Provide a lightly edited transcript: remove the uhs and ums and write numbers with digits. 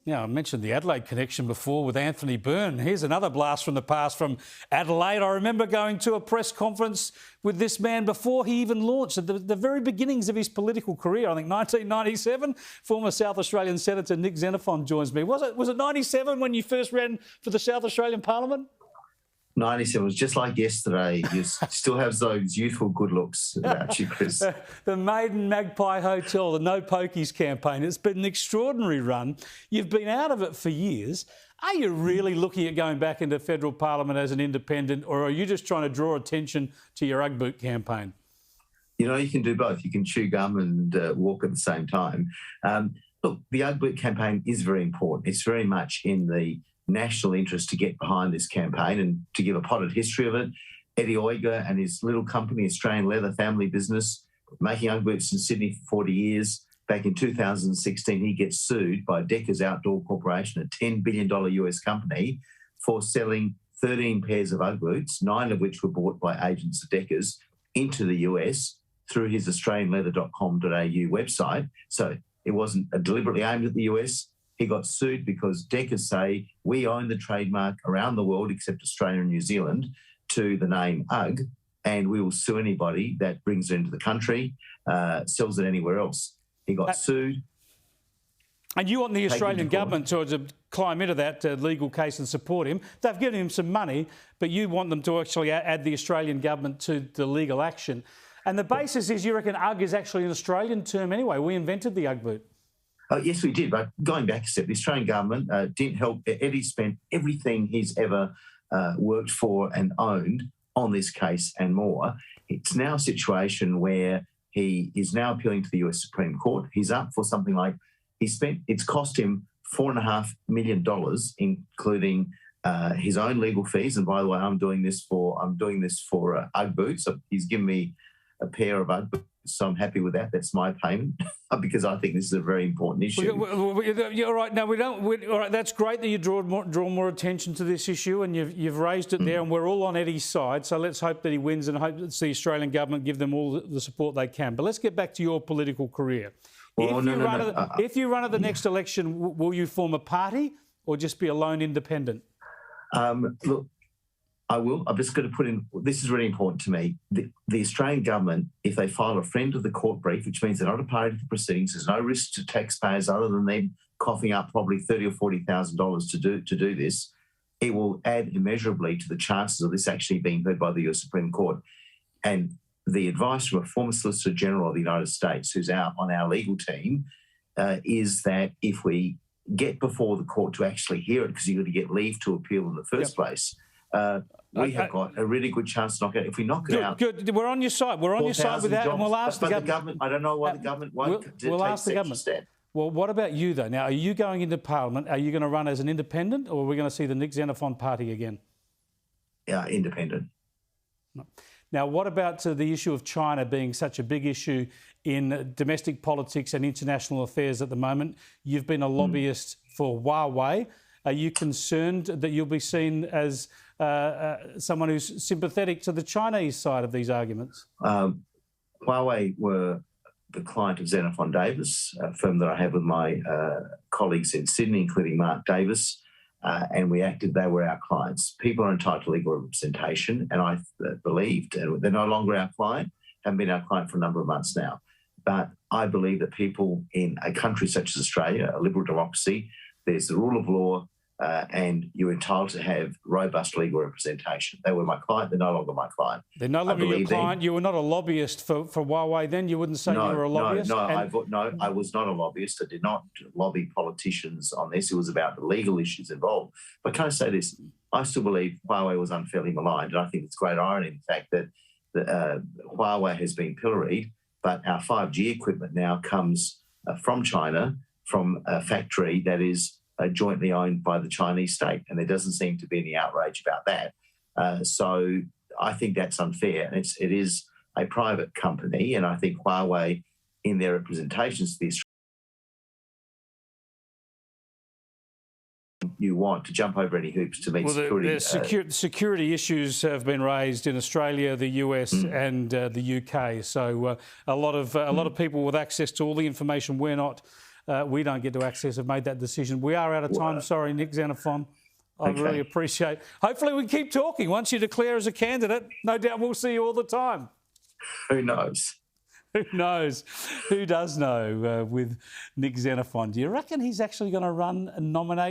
Yeah, I mentioned the Adelaide connection before with Anthony Byrne. Here's another blast from the past from Adelaide. I remember going to a press conference with this man before he even launched, at the very beginnings of his political career. I think 1997, former South Australian Senator Nick Xenophon joins me. Was it 97 when you first ran for the South Australian Parliament? 97 was just like yesterday. You still have those youthful good looks about you, Chris. The Maiden Magpie Hotel, the No Pokies campaign. It's been an extraordinary run. You've been out of it for years. Are you really looking at going back into federal parliament as an independent, or are you just trying to draw attention to your Ugg boot campaign? You know, you can do both. You can chew gum and walk at the same time. Look, the Ugg boot campaign is very important. It's very much in the national interest to get behind this campaign. And to give a potted history of it, Eddie Oygur and his little company, Australian Leather Family Business, making Ugg boots in Sydney for 40 years. Back in 2016, he gets sued by Deckers Outdoor Corporation, a $10 billion US company, for selling 13 pairs of Ugg boots, 9 of which were bought by agents of Deckers, into the US through his australianleather.com.au website. So it wasn't deliberately aimed at the US. He got sued because Deckers say we own the trademark around the world except Australia and New Zealand to the name Ugg, and we will sue anybody that brings it into the country, sells it anywhere else. He got sued. And you want the Australian government to climb into that legal case and support him. They've given him some money, but you want them to actually add the Australian government to the legal action. And the basis is you reckon Ugg is actually an Australian term anyway. We invented the Ugg boot. Yes, we did. But going back a step, the Australian government didn't help. Eddie spent everything he's ever worked for and owned on this case and more. It's now a situation where he is now appealing to the US Supreme Court. He's up for something like, it's cost him $4.5 million, including his own legal fees. And by the way, I'm doing this for Ugg boots. So he's given me a pair of Ugg boots. So I'm happy with that. That's my payment because I think this is a very important issue. All right. No, we don't. All right. That's great that you draw more attention to this issue, and you've raised it there, and we're all on Eddie's side. So let's hope that he wins, and hope that the Australian government give them all the support they can. But let's get back to your political career. If you run at the next election, will you form a party or just be a lone independent? Look, I will. I'm just going to put in, this is really important to me. The Australian government, if they file a friend of the court brief, which means they're not a party to the proceedings, there's no risk to taxpayers other than them coughing up probably $30,000 or $40,000 to do this, it will add immeasurably to the chances of this actually being heard by the US Supreme Court. And the advice from a former Solicitor General of the United States, who's out on our legal team, is that if we get before the court to actually hear it, because you've got to get leave to appeal in the first place, we have got a really good chance to knock it out. If we knock it out... Good, we're on your side. We're on your side with that, and we'll ask the government. I don't know why the government won't we'll ask the government. Step. Well, what about you, though? Now, are you going into Parliament? Are you going to run as an independent, or are we going to see the Nick Xenophon party again? Yeah, independent. No. Now, what about the issue of China being such a big issue in domestic politics and international affairs at the moment? You've been a lobbyist for Huawei. Are you concerned that you'll be seen as someone who's sympathetic to the Chinese side of these arguments? Huawei were the client of Xenophon Davis, a firm that I have with my colleagues in Sydney, including Mark Davis, and they were our clients. People are entitled to legal representation, and I believed, and they're no longer our client, haven't been our client for a number of months now. But I believe that people in a country such as Australia, a liberal democracy, there's the rule of law, and you're entitled to have robust legal representation. They were my client. They're no longer my client. They're no longer your client. You were not a lobbyist for Huawei then? You wouldn't say you were a lobbyist? No, I was not a lobbyist. I did not lobby politicians on this. It was about the legal issues involved. But can I say this? I still believe Huawei was unfairly maligned, and I think it's great irony, in fact, that Huawei has been pilloried, but our 5G equipment now comes from China, from a factory that is jointly owned by the Chinese state, and there doesn't seem to be any outrage about that. So I think that's unfair. And it is a private company, and I think Huawei, in their representations to the you want to jump over any hoops to meet security. Security issues have been raised in Australia, the US, and the UK. So a lot of people with access to all the information we're not we don't get to access have made that decision. We are out of time. Sorry, Nick Xenophon. I really appreciate it. Hopefully we keep talking. Once you declare as a candidate, no doubt we'll see you all the time. Who knows? Who knows? Who does know with Nick Xenophon? Do you reckon he's actually going to run and nominate